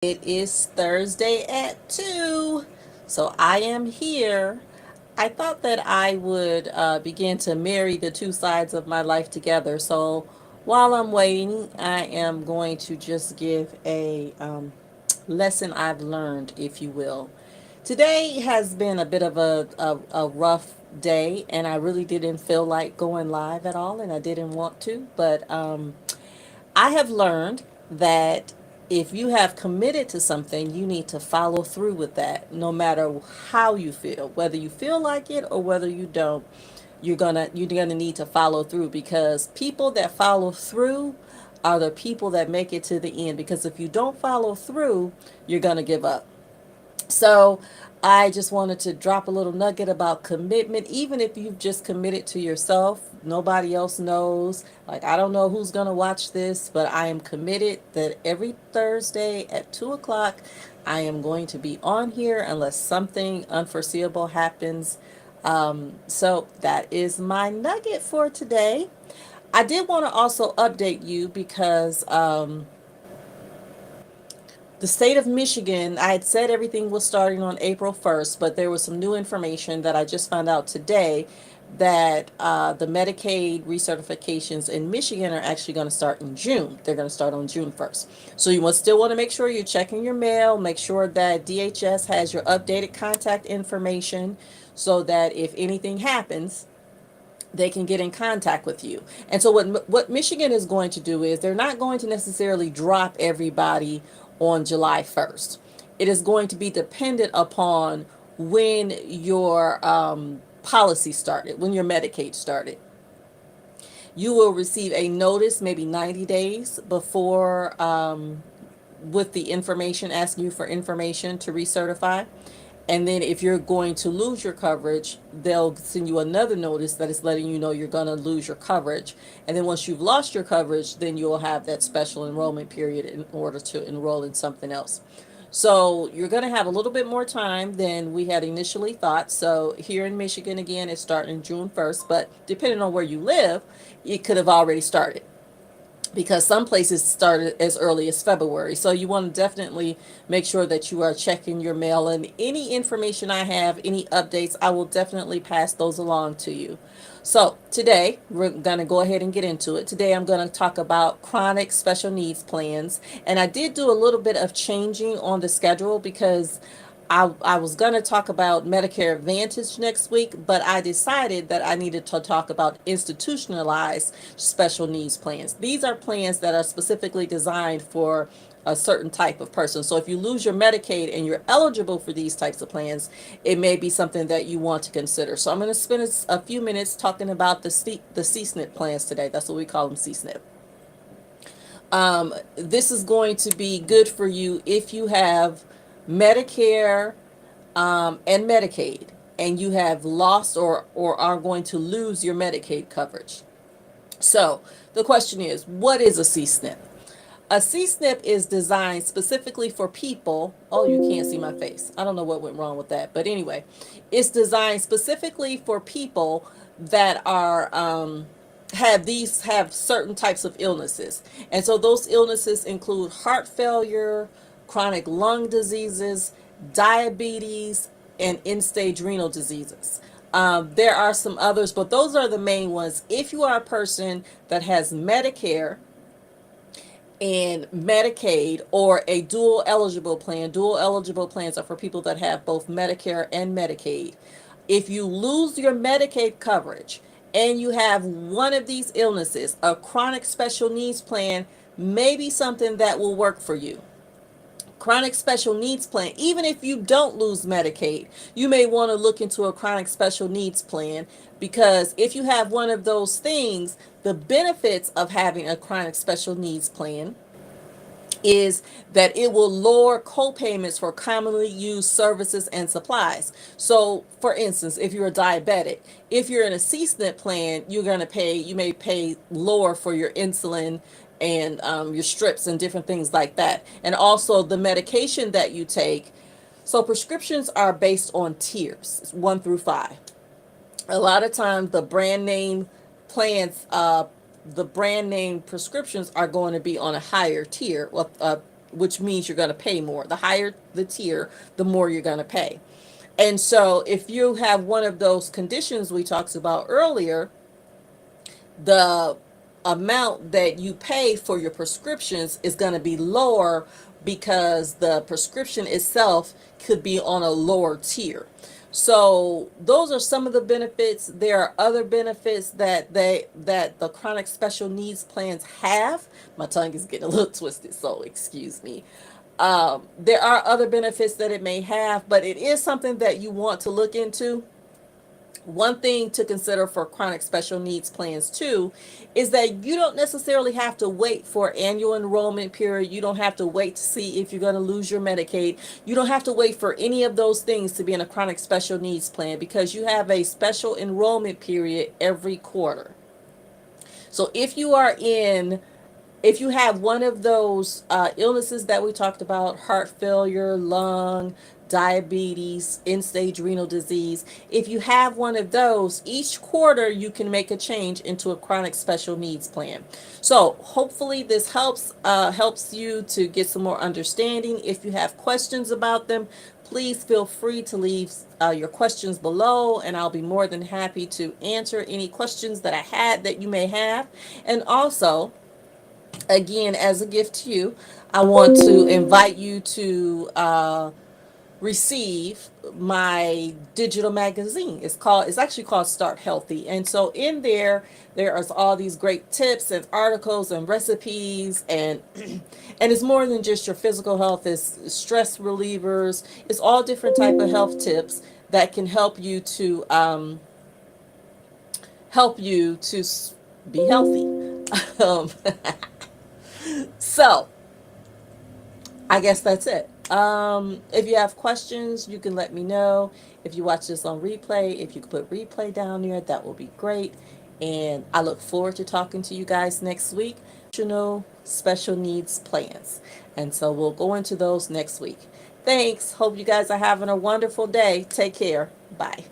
It is Thursday at 2, so I am here. I thought that I would begin to marry the two sides of my life together. So while I'm waiting, I am going to just give a lesson I've learned, if you will. Today has been a bit of a rough day, and I really didn't feel like going live at all, and I didn't want to, but I have learned that if you have committed to something, you need to follow through with that, no matter how you feel, whether you feel like it or whether you don't. You're gonna need to follow through, because people that follow through are the people that make it to the end. Because if you don't follow through, you're gonna give up. So I just wanted to drop a little nugget about commitment. Even if you've just committed to yourself, nobody else knows. Like, I don't know who's going to watch this, but I am committed that every Thursday at 2 o'clock, I am going to be on here unless something unforeseeable happens. So that is my nugget for today. I did want to also update you because the state of Michigan, I had said everything was starting on April 1st, but there was some new information that I just found out today that the Medicaid recertifications in Michigan are actually going to start in June. They're going to start on June 1st. So you will still want to make sure you're checking your mail, make sure that DHS has your updated contact information so that if anything happens, they can get in contact with you. And so what Michigan is going to do is they're not going to necessarily drop everybody on July 1st. It is going to be dependent upon when your policy started, when your Medicaid started. You will receive a notice maybe 90 days before, with the information, asking you for information to recertify. And then if you're going to lose your coverage, they'll send you another notice that is letting you know you're going to lose your coverage. And then once you've lost your coverage, then you'll have that special enrollment period in order to enroll in something else. So you're going to have a little bit more time than we had initially thought. So here in Michigan, again, it's starting June 1st, but depending on where you live, it could have already started, because some places started as early as February. So you want to definitely make sure that you are checking your mail, and any information I have, any updates, I will definitely pass those along to you. So today we're going to go ahead and get into it. Today I'm going to talk about chronic special needs plans, and I did do a little bit of changing on the schedule because I was going to talk about Medicare Advantage next week, but I decided that I needed to talk about institutionalized special needs plans. These are plans that are specifically designed for a certain type of person. So if you lose your Medicaid and you're eligible for these types of plans, it may be something that you want to consider. So I'm going to spend a few minutes talking about the CSNP plans today. That's what we call them, CSNP. This is going to be good for you if you have Medicare and Medicaid, and you have lost or are going to lose your Medicaid coverage. So the question is, what is a CSNP? A CSNP is designed specifically for people. Oh, you can't see my face. I don't know what went wrong with that. But anyway, it's designed specifically for people that are have certain types of illnesses. And so those illnesses include heart failure, chronic lung diseases, diabetes, and end-stage renal diseases. There are some others, but those are the main ones. If you are a person that has Medicare and Medicaid, or a dual eligible plan. Dual eligible plans are for people that have both Medicare and Medicaid. If you lose your Medicaid coverage and you have one of these illnesses, a chronic special needs plan may be something that will work for you. Chronic special needs plan, even if you don't lose Medicaid, you may want to look into a chronic special needs plan, because if you have one of those things, the benefits of having a chronic special needs plan is that it will lower co-payments for commonly used services and supplies. So for instance, if you're a diabetic, if you're in a CSNP plan, you may pay lower for your insulin and your strips and different things like that. And also the medication that you take. So prescriptions are based on tiers, 1 through 5. A lot of times plans, the brand name prescriptions are going to be on a higher tier, which means you're going to pay more. The higher the tier, the more you're going to pay. And so if you have one of those conditions we talked about earlier, the amount that you pay for your prescriptions is going to be lower because the prescription itself could be on a lower tier. So those are some of the benefits. There are other benefits that the chronic special needs plans have. My tongue is getting a little twisted, so excuse me. There are other benefits that it may have, but it is something that you want to look into. One thing to consider for chronic special needs plans too is that you don't necessarily have to wait for annual enrollment period. You don't have to wait to see if you're going to lose your Medicaid. You don't have to wait for any of those things to be in a chronic special needs plan because you have a special enrollment period every quarter. So if you have one of those illnesses that we talked about, heart failure, lung, diabetes, end stage renal disease, if you have one of those, each quarter you can make a change into a chronic special needs plan. So hopefully this helps you to get some more understanding. If you have questions about them, please feel free to leave your questions below, and I'll be more than happy to answer any questions that I had that you may have. And also, again, as a gift to you, I want to invite you to receive my digital magazine. It's actually called Start Healthy. And so in there is all these great tips and articles and recipes, and and it's more than just your physical health. It's stress relievers. It's all different type of health tips that can help you to be healthy. um, so I guess that's it. If you have questions, you can let me know. If you watch this on replay, if you could put replay down there, that will be great. And I look forward to talking to you guys next week. Special needs plans. And so we'll go into those next week. Thanks. Hope you guys are having a wonderful day. Take care. Bye.